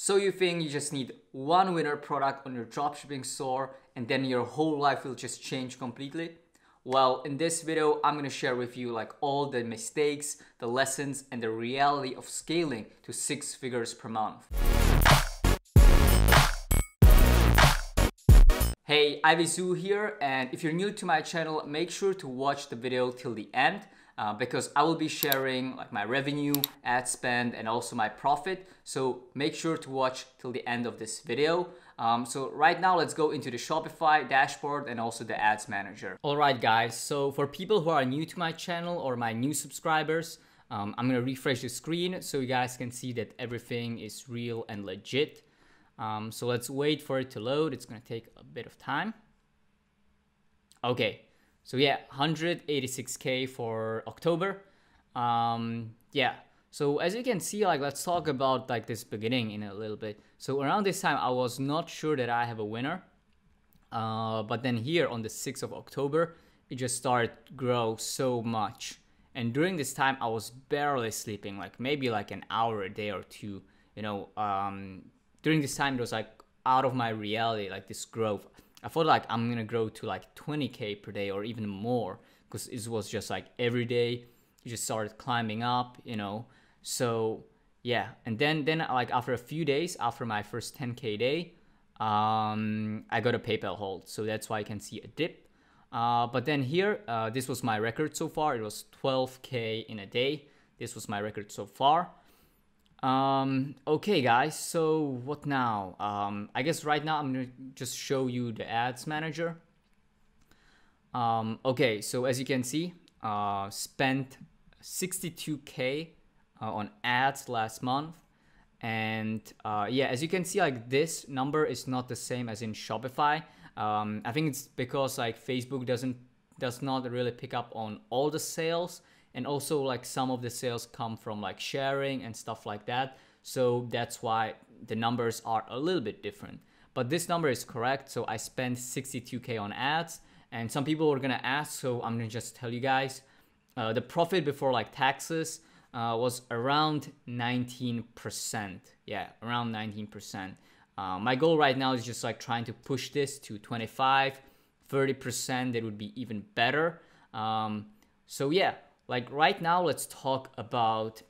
So you think you just need one winner product on your dropshipping store and then your whole life will just change completely? Well, in this video, I'm gonna share with you like all the mistakes, the lessons, and the reality of scaling to 6 figures per month. Hey, Ivizu here, and if you're new to my channel, make sure to watch the video till the end because I will be sharing like my revenue, ad spend, and also my profit. So make sure to watch till the end of this video. So right now, let's go into the Shopify dashboard and also the ads manager. All right, guys. So for people who are new to my channel or my new subscribers, I'm gonna refresh the screen so you guys can see that everything is real and legit. So let's wait for it to load. It's gonna take a bit of time. Okay, so yeah, 186K for October. Yeah, so as you can see, like let's talk about like this beginning in a little bit. So around this time, I was not sure that I have a winner. But then here on the 6th of October, it just started to grow so much. And during this time, I was barely sleeping, like maybe like an hour a day or two, you know. During this time, it was like out of my reality, like this growth. I thought like I'm gonna grow to like 20K per day or even more because it was just like every day it just started climbing up, you know. So yeah, and then like after a few days, after my first 10K day, I got a PayPal hold. So that's why you can see a dip. But then here, this was my record so far. It was 12K in a day. This was my record so far. Okay guys, so what now? I guess right now I'm gonna just show you the ads manager. Okay, so as you can see, spent 62K on ads last month. And yeah, as you can see, like this number is not the same as in Shopify. I think it's because like Facebook does not really pick up on all the sales. And also like some of the sales come from like sharing and stuff like that. So that's why the numbers are a little bit different. But this number is correct. So I spent 62K on ads, and some people were gonna ask, so I'm gonna just tell you guys. The profit before like taxes was around 19%. Yeah, around 19%. My goal right now is just like trying to push this to 25, 30%. That would be even better. So yeah. Like right now, let's talk about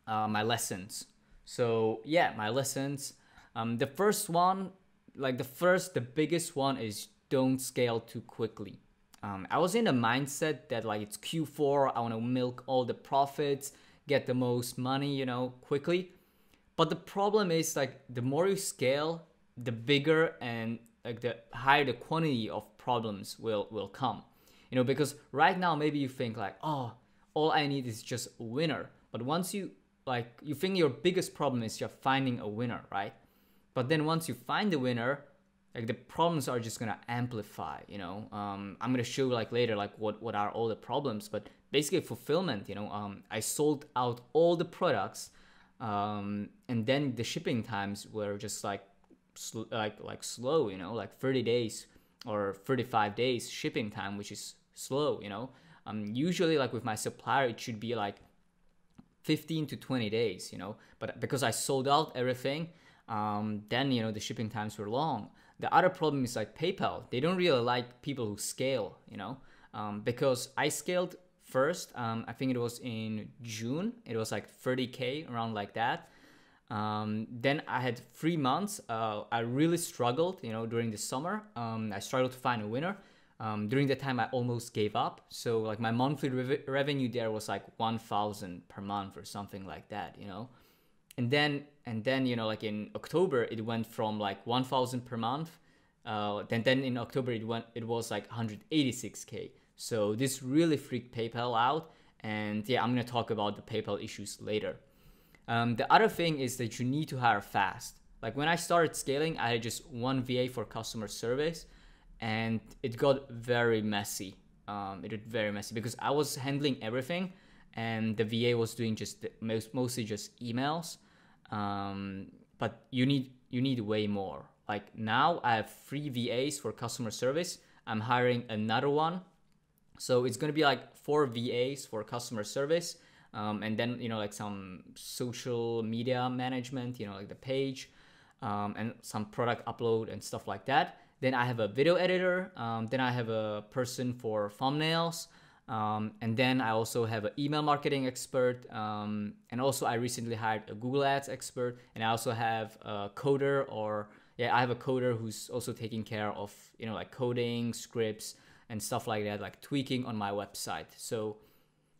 my lessons. So yeah, my lessons. The first one, like the biggest one is don't scale too quickly. I was in a mindset that like it's Q4, I want to milk all the profits, get the most money, you know, quickly. But the problem is like the more you scale, the bigger and like the higher the quantity of problems will come. You know, because right now maybe you think like, oh, all I need is just a winner. But once you think your biggest problem is just finding a winner, right? But then once you find the winner, like the problems are just gonna amplify, you know. I'm gonna show like later like what are all the problems, but basically fulfillment, you know. I sold out all the products, and then the shipping times were just like slow, you know, like 30 days or 35 days shipping time, which is slow, you know. Usually like with my supplier, it should be like 15 to 20 days, you know, but because I sold out everything, then, you know, the shipping times were long. The other problem is like PayPal. They don't really like people who scale, you know, because I scaled first. I think it was in June. It was like 30K, around like that. Then I had 3 months. I really struggled, you know, during the summer. I struggled to find a winner. During that time, I almost gave up. So like my monthly revenue there was like 1,000 per month or something like that, you know. And then you know, like in October, it went from like 1,000 per month. Then in October, it was like 186K. So this really freaked PayPal out. And yeah, I'm gonna talk about the PayPal issues later. The other thing is that you need to hire fast. Like when I started scaling, I had just one VA for customer service, and it got very messy. It got very messy because I was handling everything, and the VA was doing just mostly just emails. But you need way more. Like now I have 3 VAs for customer service. I'm hiring another one, so it's gonna be like 4 VAs for customer service. and then like some social media management, like the page, and some product upload and stuff like that. Then I have a video editor. Then I have a person for thumbnails. And then I also have an email marketing expert. And also I recently hired a Google Ads expert. And I also have a coder, I have a coder who's also taking care of, like coding, scripts, and stuff like that, like tweaking on my website. So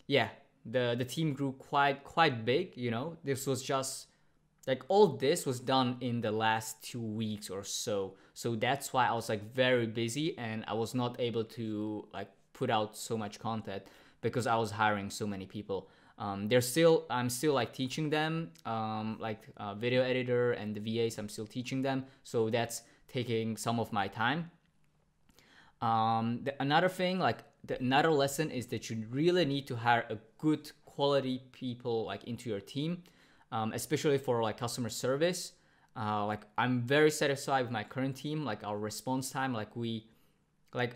yeah, the team grew quite big. This was just like all this was done in the last 2 weeks or so. So that's why I was like very busy, and I was not able to like put out so much content because I was hiring so many people. I'm still like teaching them, video editor and the VAs, I'm still teaching them. So that's taking some of my time. Another thing, another lesson is that you really need to hire a good quality people like into your team, especially for like customer service. I'm very satisfied with my current team. Like our response time,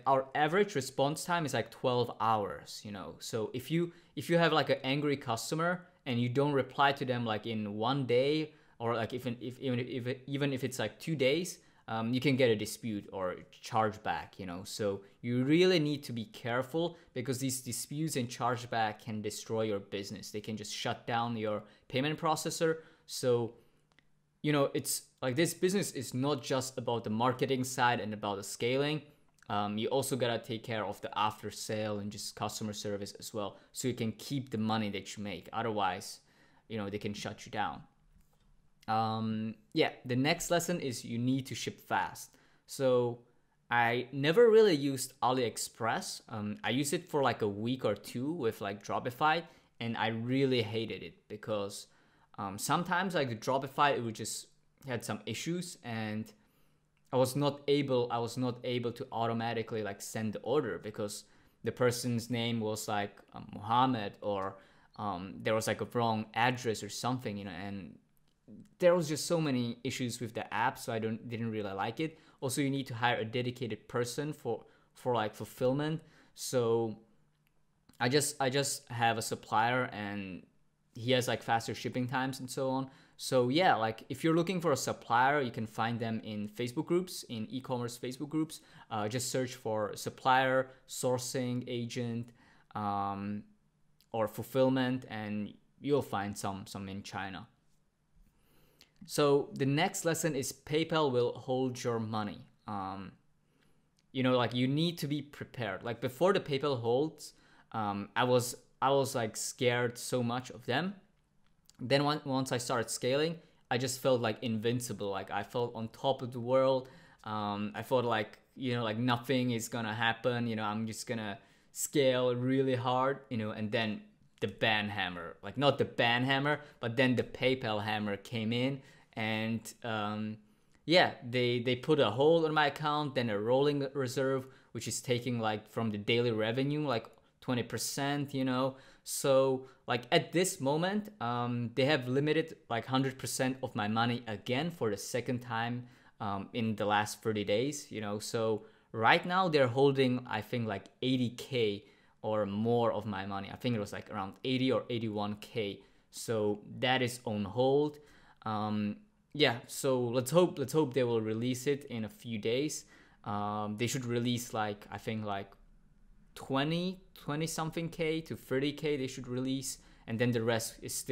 our average response time is like 12 hours, So if you have like an angry customer and you don't reply to them like in 1 day, or like even if it's like 2 days, you can get a dispute or chargeback, So you really need to be careful, because these disputes and chargeback can destroy your business. They can just shut down your payment processor. So, it's like this business is not just about the marketing side and about the scaling. You also gotta take care of the after sale and just customer service as well, so you can keep the money that you make. Otherwise, they can shut you down. The next lesson is you need to ship fast. So I never really used AliExpress. I used it for like a week or two with like Shopify, and I really hated it because sometimes like the Shopify, it would just had some issues, and I was not able to automatically like send the order because the person's name was like Mohammed, or there was like a wrong address or something, and there was just so many issues with the app, so I didn't really like it. Also, you need to hire a dedicated person for like fulfillment. So I just have a supplier, and he has like faster shipping times and so on. So yeah, like if you're looking for a supplier, you can find them in Facebook groups, in e-commerce Facebook groups. Just search for supplier, sourcing agent, or fulfillment, and you'll find some in China. So the next lesson is PayPal will hold your money. You need to be prepared. Like before the PayPal holds, I was like scared so much of them. Then once I started scaling, I just felt like invincible. Like I felt on top of the world. I felt like, like nothing is gonna happen. I'm just gonna scale really hard, and then the ban hammer, like not the ban hammer, but then the PayPal hammer came in, and they put a hold on my account, then a rolling reserve, which is taking like from the daily revenue, like 20%, So like at this moment, they have limited like 100% of my money again for the second time in the last 30 days, So right now they're holding, I think like 80K or more of my money. I think it was like around 80 or 81K. So that is on hold. So let's hope they will release it in a few days. They should release like, I think like 20 something K to 30K they should release, and then the rest is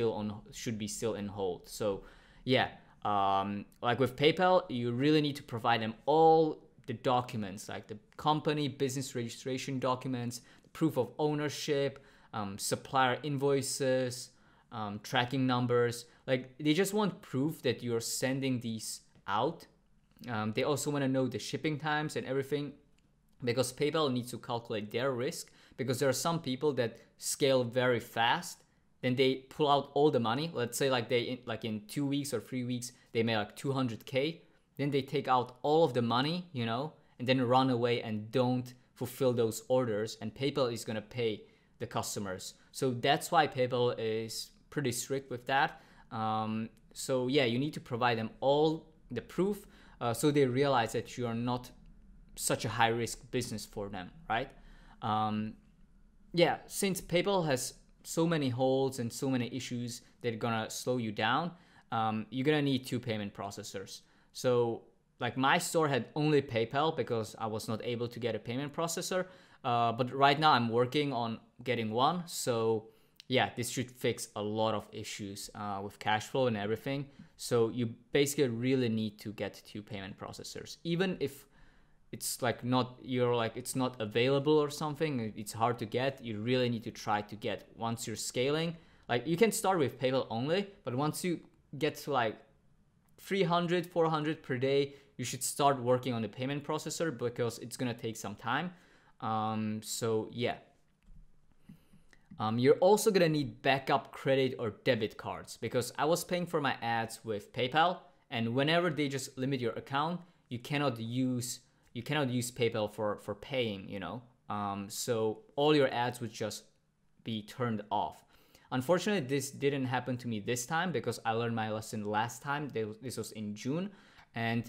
should be still in hold. So like with PayPal, you really need to provide them all the documents, like the company business registration documents, proof of ownership, supplier invoices, tracking numbers. Like they just want proof that you're sending these out. They also want to know the shipping times and everything, because PayPal needs to calculate their risk, because there are some people that scale very fast, then they pull out all the money. Let's say like in 2 weeks or 3 weeks, they made like 200K. Then they take out all of the money, and then run away and don't fulfill those orders, and PayPal is gonna pay the customers. So that's why PayPal is pretty strict with that. You need to provide them all the proof, so they realize that you are not such a high risk business for them, right? Since PayPal has so many holes and so many issues that are gonna slow you down, you're gonna need two payment processors. So like my store had only PayPal because I was not able to get a payment processor. But right now I'm working on getting one. So yeah, this should fix a lot of issues with cash flow and everything. So you basically really need to get two payment processors. Even if it's like not, you're like, it's not available or something, it's hard to get, you really need to try to get once you're scaling. Like you can start with PayPal only, but once you get to like 300, 400 per day, you should start working on the payment processor because it's gonna take some time. So yeah. You're also gonna need backup credit or debit cards because I was paying for my ads with PayPal, and whenever they just limit your account, you cannot use PayPal for paying, you know. So all your ads would just be turned off. Unfortunately, this didn't happen to me this time because I learned my lesson last time. This was in June, and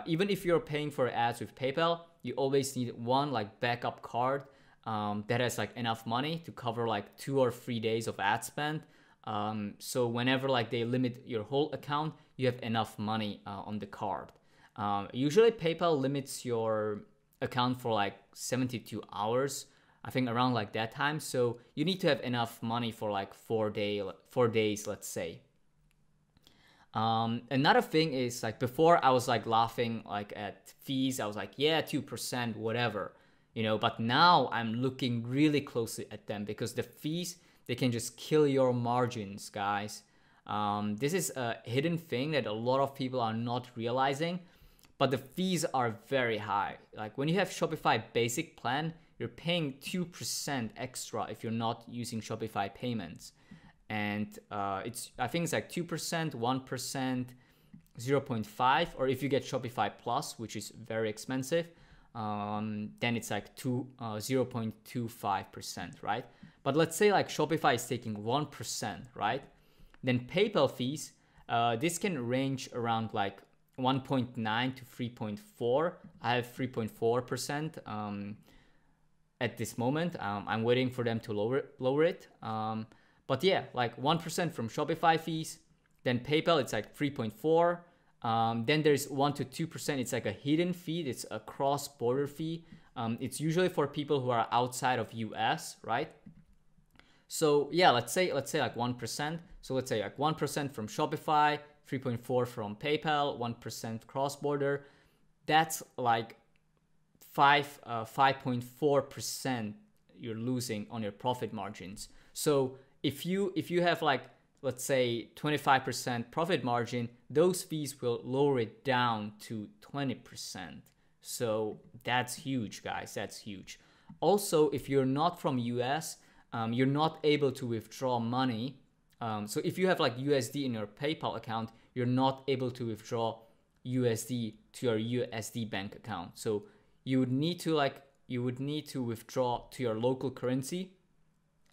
even if you're paying for ads with PayPal, you always need one like backup card that has like enough money to cover like 2 or 3 days of ad spend. So whenever like they limit your whole account, you have enough money on the card. Usually PayPal limits your account for like 72 hours, I think around like that time. So you need to have enough money for like 4 days, let's say. Another thing is like before I was like laughing like at fees. I was like, yeah, 2%, whatever, you know, but now I'm looking really closely at them because the fees, they can just kill your margins, guys. This is a hidden thing that a lot of people are not realizing, but the fees are very high. Like when you have Shopify basic plan, you're paying 2% extra if you're not using Shopify payments. And I think it's like 2%, 1%, 0.5, or if you get Shopify Plus, which is very expensive, then it's like 0.25%, right? But let's say like Shopify is taking 1%, right? Then PayPal fees, this can range around like 1.9 to 3.4. I have 3.4% at this moment. I'm waiting for them to lower it. But yeah, like 1% from Shopify fees. Then PayPal, it's like 3.4. Then there's 1 to 2%. It's like a hidden fee. It's a cross-border fee. It's usually for people who are outside of US, right? So yeah, let's say like 1%. So let's say like 1% from Shopify, 3.4 from PayPal, 1% cross-border. That's like 5.4% you're losing on your profit margins. So if you have like, let's say 25% profit margin, those fees will lower it down to 20%. So that's huge, guys. That's huge. Also, if you're not from US, you're not able to withdraw money. So if you have like USD in your PayPal account, you're not able to withdraw USD to your USD bank account. So you would need to withdraw to your local currency,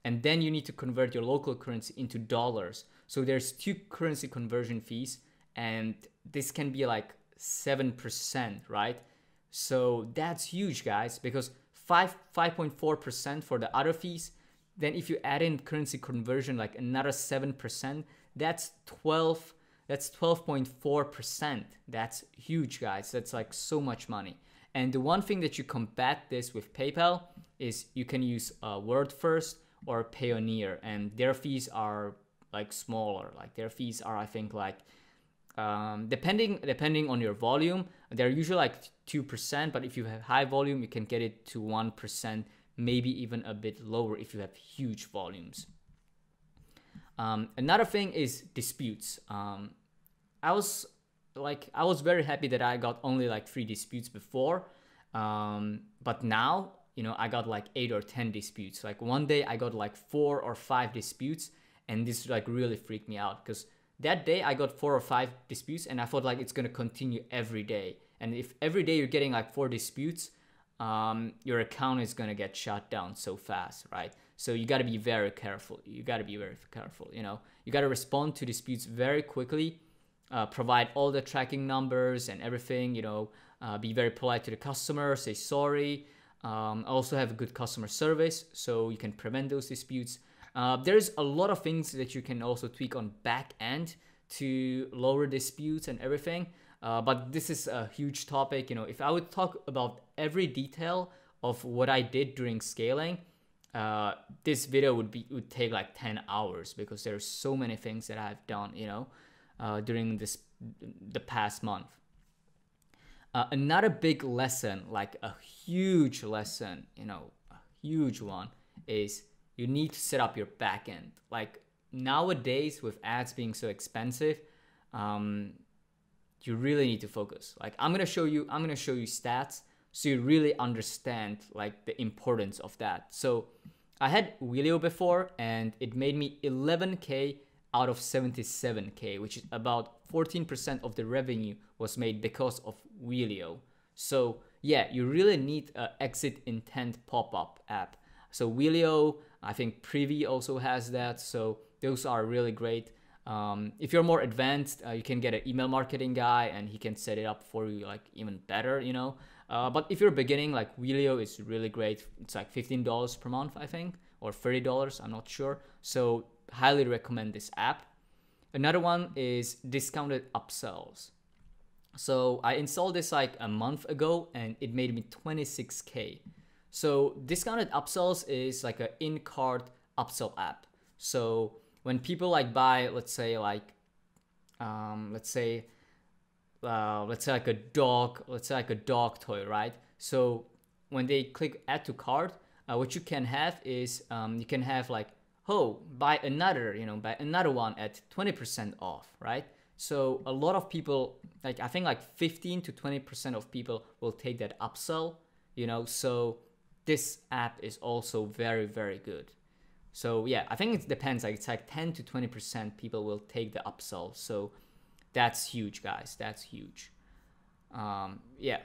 and then you need to convert your local currency into dollars. So there's 2 currency conversion fees, and this can be like 7%, right? So that's huge, guys, because 5.4% for the other fees. Then if you add in currency conversion, like another 7%, that's 12.4%. That's huge, guys. That's like so much money. And the one thing that you combat this with PayPal is you can use WordFirst or Payoneer, and their fees are like smaller. Like their fees are, I think, like depending on your volume, they're usually like 2%. But if you have high volume, you can get it to 1%, maybe even a bit lower if you have huge volumes. Another thing is disputes. I was very happy that I got only like 3 disputes before, but now, you know, I got like 8 or 10 disputes. Like one day I got like 4 or 5 disputes, and this like really freaked me out because that day I got 4 or 5 disputes, and I thought like it's gonna continue every day. And if every day you're getting like 4 disputes, your account is gonna get shut down so fast, right? So you gotta be very careful. You know, you gotta respond to disputes very quickly. Provide all the tracking numbers and everything, you know, be very polite to the customer, say sorry. Also have a good customer service so you can prevent those disputes. There's a lot of things that you can also tweak on back end to lower disputes and everything. But this is a huge topic. If I would talk about every detail of what I did during scaling, this video would take like 10 hours because there's so many things that I've done, during the past month. Another big lesson, like a huge lesson, a huge one, is you need to set up your backend. Like nowadays with ads being so expensive, you really need to focus. Like I'm gonna show you stats so you really understand like the importance of that. So I had Wheelio before and it made me 11K out of 77K, which is about 14% of the revenue was made because of Wheelio. So yeah, you really need an exit intent pop-up app. So Wheelio, I think Privy also has that. So those are really great. If you're more advanced, you can get an email marketing guy and he can set it up for you like even better, But if you're beginning, like Wheelio is really great. It's like $15 per month, I think, or $30, I'm not sure. So highly recommend this app. Another one is discounted upsells. So I installed this like a month ago and it made me 26K. So discounted upsells is like an in-cart upsell app. So when people like buy, let's say like a dog toy, right? So when they click add to cart, what you can have is you can have like, buy another one at 20% off, right? So a lot of people, like I think like 15 to 20% of people will take that upsell, so this app is also very, very good. So yeah, I think it depends, like it's like 10 to 20% people will take the upsell. So that's huge, guys, that's huge. Yeah.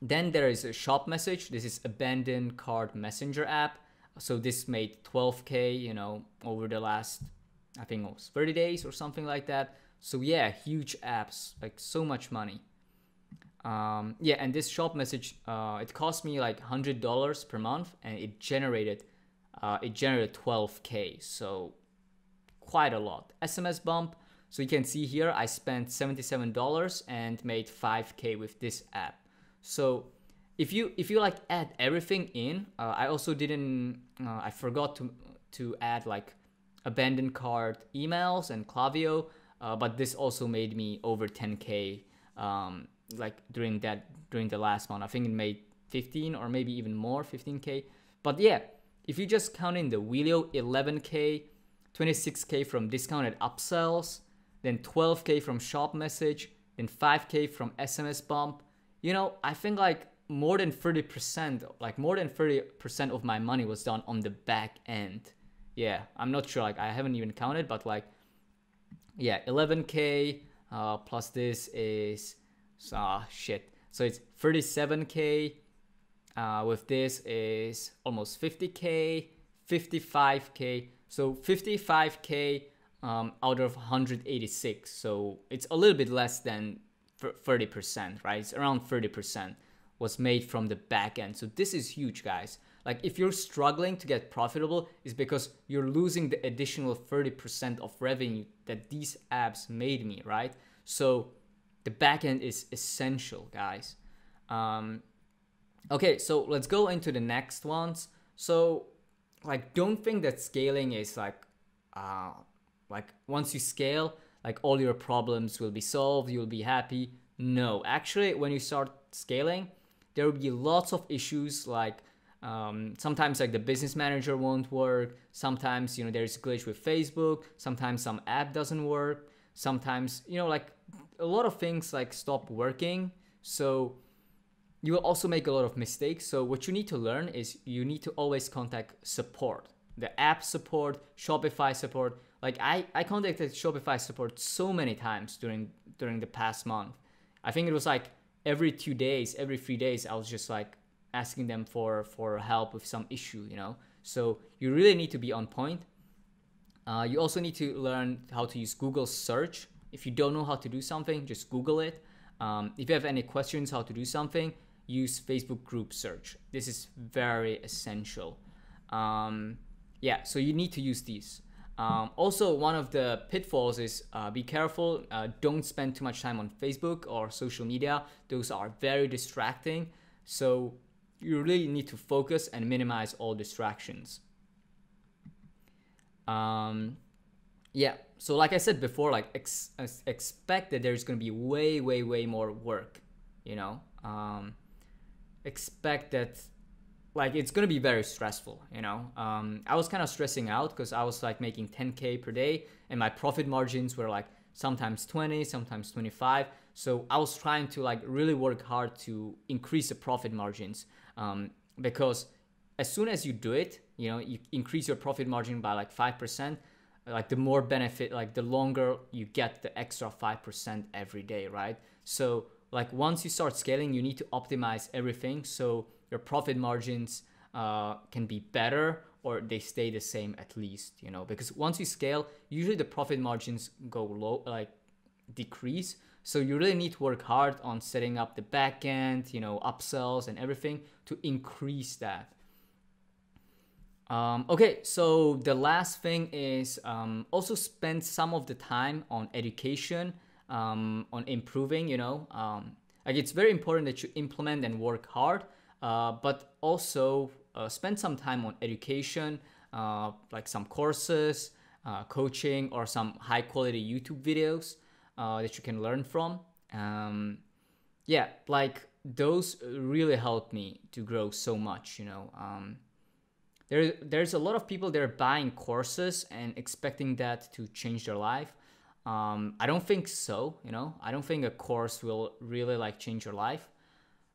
Then there is a shop message. This is abandoned cart messenger app. So this made 12K, over the last, I think it was 30 days or something like that. So yeah, huge apps, like so much money. Yeah, and this shop message, it cost me like $100 per month, and it generated 12K. So quite a lot. SMS bump. So you can see here, I spent $77 and made 5K with this app. So if you like add everything in, I also I forgot to add like abandoned cart emails and Klaviyo, but this also made me over 10K like during the last month. I think it made 15 or maybe even more, 15K. But yeah, if you just count in the Wheelio, 11K, 26K from discounted upsells, then 12K from shop message, then 5K from SMS bump, I think like more than 30% of my money was done on the back end. Yeah, I'm not sure, like I haven't even counted, but like, yeah, 11K plus this is, so it's 37K. With this is almost 50K, 55K. So 55K out of 186. So it's a little bit less than 30%, right? It's around 30% was made from the back end. So this is huge, guys. Like if you're struggling to get profitable, it's because you're losing the additional 30% of revenue that these apps made me, right? So the back end is essential, guys. Okay, so let's go into the next ones. So like, don't think that scaling is like once you scale, like all your problems will be solved, you'll be happy. No, actually, when you start scaling, there will be lots of issues, like sometimes like the business manager won't work. Sometimes, there's a glitch with Facebook. Sometimes some app doesn't work. Sometimes, like a lot of things like stop working. So you will also make a lot of mistakes. So what you need to learn is you need to always contact support, the app support, Shopify support. Like I contacted Shopify support so many times during the past month. I think it was like every 2 days, every 3 days, I was just like asking them for help with some issue, So you really need to be on point. You also need to learn how to use Google search. If you don't know how to do something, just Google it. If you have any questions how to do something, use Facebook group search. This is very essential. Yeah, so you need to use these. Also, one of the pitfalls is be careful. Don't spend too much time on Facebook or social media. Those are very distracting. So you really need to focus and minimize all distractions. Yeah, so like I said before, like expect that there's going to be way more work, you know. Expect that like it's gonna be very stressful, you know. I was kind of stressing out because I was like making 10K per day and my profit margins were like sometimes 20, sometimes 25. So I was trying to like really work hard to increase the profit margins, because as soon as you do it, you know, you increase your profit margin by like 5%, like the more benefit, like the longer you get the extra 5% every day, right? So like once you start scaling, you need to optimize everything so your profit margins can be better or they stay the same at least, you know, because once you scale, usually the profit margins go low, like decrease. So you really need to work hard on setting up the back end, you know, upsells and everything to increase that. Okay, so the last thing is also spend some of the time on education, on improving, you know. Like it's very important that you implement and work hard, but also spend some time on education, like some courses, coaching, or some high quality YouTube videos that you can learn from. Yeah, like those really helped me to grow so much, you know. There's a lot of people that are buying courses and expecting that to change their life. I don't think so, you know. I don't think a course will really like change your life.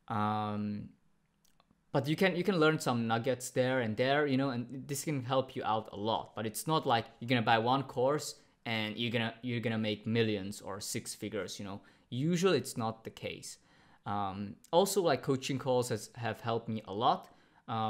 But you can learn some nuggets there and there, you know, and this can help you out a lot. But it's not like you're gonna buy one course and you're gonna make millions or six figures, you know. Usually it's not the case. Also, like coaching calls have helped me a lot.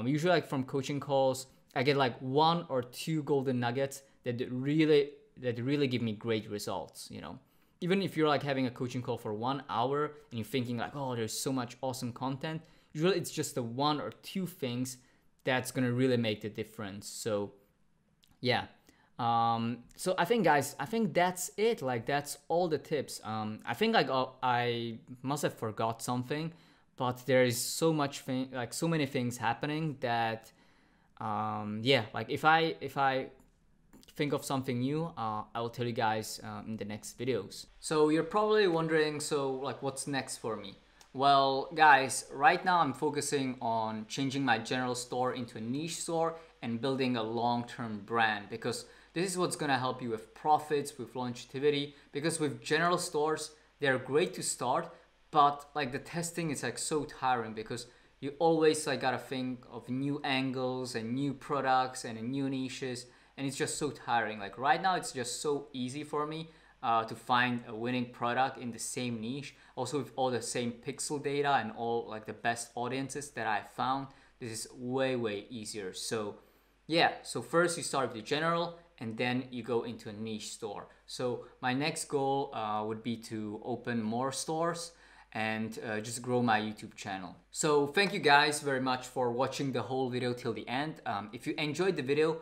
Usually, like from coaching calls, I get like one or two golden nuggets that really give me great results. You know, even if you're like having a coaching call for 1 hour and you're thinking like, oh, there's so much awesome content. Usually, it's just the one or two things that's gonna really make the difference. So, yeah. So I think, guys, I think that's it. Like that's all the tips. I think like I must have forgot something, but there is so much like so many things happening that yeah, like if I think of something new, I will tell you guys in the next videos. So you're probably wondering, so like what's next for me? Well, guys, right now I'm focusing on changing my general store into a niche store and building a long-term brand, because this is what's gonna help you with profits, with longevity, because with general stores, they're great to start, but like the testing is like so tiring because you always like gotta think of new angles and new products and new niches, and it's just so tiring. Like right now it's just so easy for me to find a winning product in the same niche, also with all the same pixel data and all like the best audiences that I found. This is way easier. So yeah, so first you start with the general and then you go into a niche store. So my next goal would be to open more stores and just grow my YouTube channel. So thank you guys very much for watching the whole video till the end. If you enjoyed the video,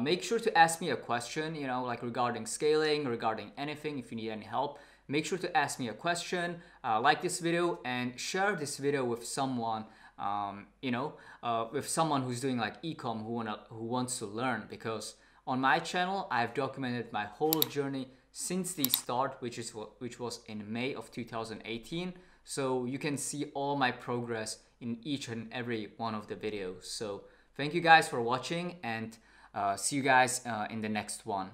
make sure to ask me a question, you know, like regarding scaling, regarding anything. If you need any help, make sure to ask me a question, like this video, and share this video with someone, you know, with someone who's doing like ecom who wants to learn, because on my channel I've documented my whole journey since the start, which was in May of 2018. So you can see all my progress in each and every one of the videos. So thank you guys for watching, and see you guys in the next one.